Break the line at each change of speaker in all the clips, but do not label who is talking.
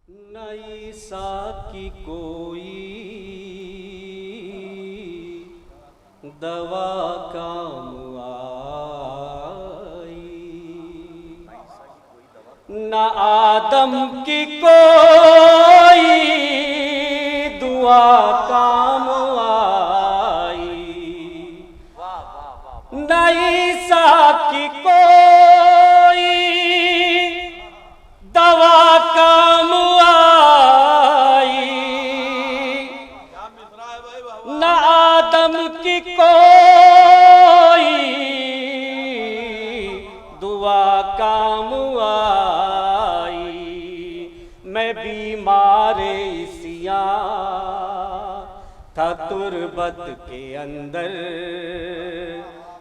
نئی سا کی کوئی دوا کام آئی، نہ آدم کی کوئی دعا کام آئی، نہ عیسیٰ کی کوئی دوا کام آئی، نہ آدم کی کوئی دعا کام آئی۔ میں بیمار عیسیٰ تھا تربت کے اندر،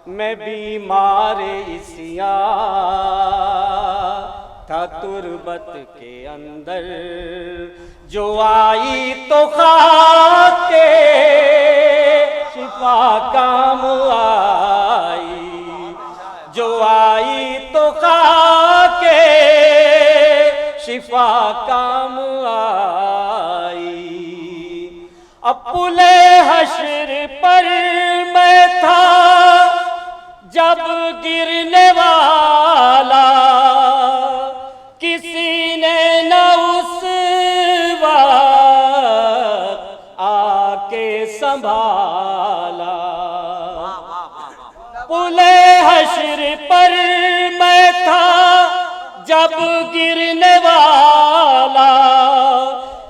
میں بیمار عیسیٰ تھا تربت کے اندر، جو آئی تو خاک کے شفا کام آئی، جو آئی تو خاک کے شفا کام آئی۔ اب پلے حشر پر میں تھا جب گرنے والا، کسی نے نہ اس وقت آ کے سنبھالا۔ پلے حشر پر میں تھا جب گرنے والا،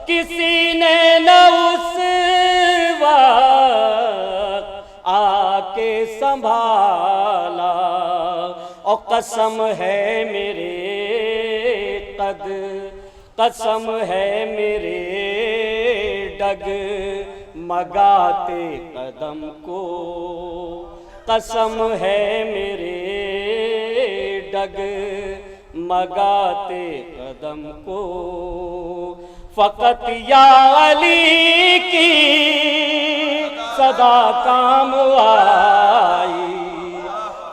کسی نے نہ اس وقت آ کے سنبھالا۔ اور قسم ہے میرے قد، قسم ہے میرے ڈگ مگاتے قدم کو، قسم ہے میرے ڈگ مگاتے قدم کو۔ فقط یا علی کی صدا کام آئی،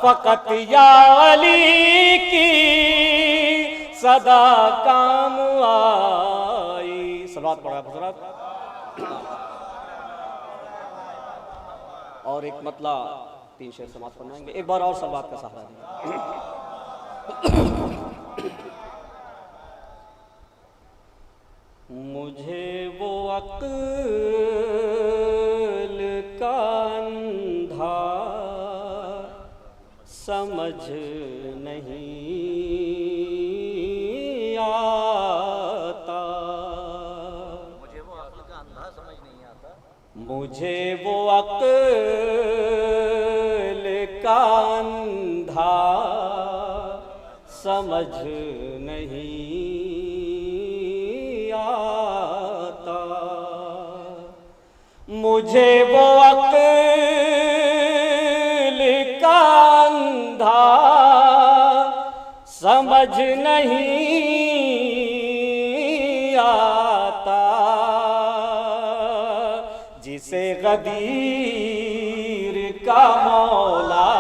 فقط یا علی کی صدا کام آئی۔ صلوات پڑھا حضرات۔ اور ایک مطلع 3 شعر سماعت فرمائیں گے، ایک بار اور صلوات کا سہارا دیں۔ مجھے وہ عقل کا اندھا سمجھ نہیں آتا،
مجھے وہ عقل کا اندھا سمجھ نہیں آتا،
مجھے وہ عقل کا اندھا سمجھ نہیں آتا، مجھے وہ عقل کا اندھا سمجھ نہیں آتا، جسے غدیر کا مولا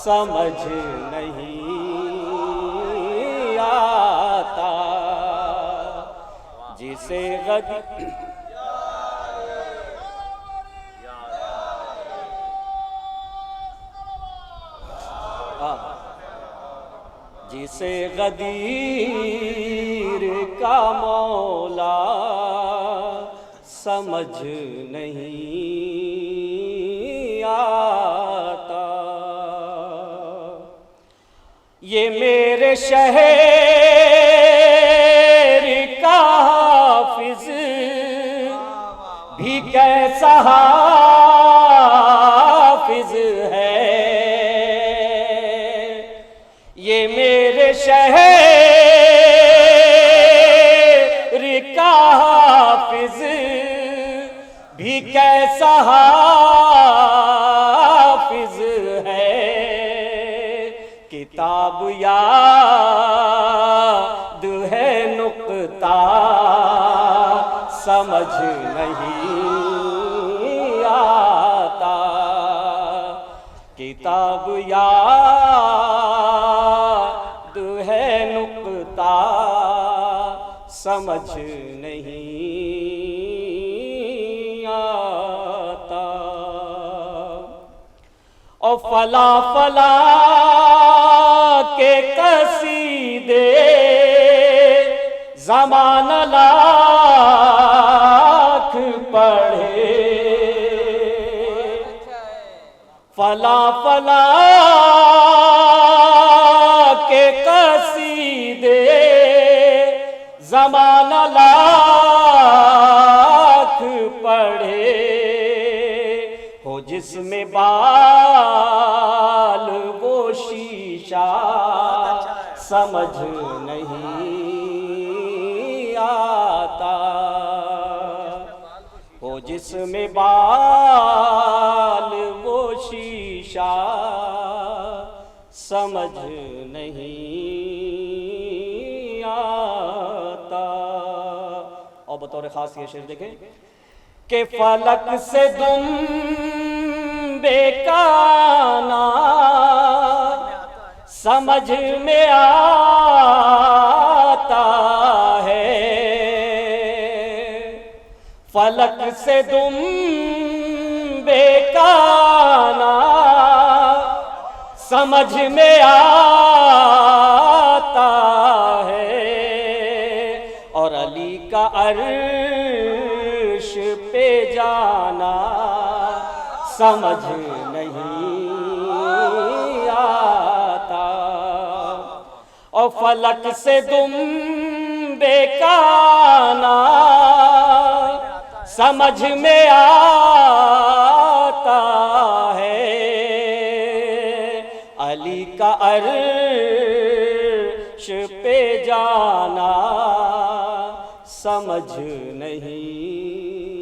سمجھ نہیں آتا، جسے غدیر جسے غدیر کا مولا سمجھ نہیں آتا۔ یہ میرے شہر کا حافظ بھی کیسا حافظ ہے، یہ میرے شہر کا حافظ بھی کیسا حافظ ہے، کتاب یاد ہے نقطہ سمجھ نہیں آتا، کتاب یاد ہے نقطہ سمجھ نہیں آتا، اور فلا فلا کے قصیدے زمانہ لاکھ پڑھے، فلا فلا کے قصیدے زمانہ لاکھ پڑھے، ہو جس میں بال وہ شیشہ سمجھ نہیں آتا، ہو جس میں بال وہ شیشہ سمجھ نہیں آتا۔ اور بطور خاص یہ شعر دیکھیں کہ فلک سے دم بیکانا سمجھ میں آتا ہے، فلک سے دم بیکانا سمجھ میں آتا ہے، اور علی کا عرش پہ جانا سمجھ نہیں آتا، اور فلک سے دم بیکانا سمجھ میں آتا ہے، علی کا عرش پہ جانا سمجھ نہیں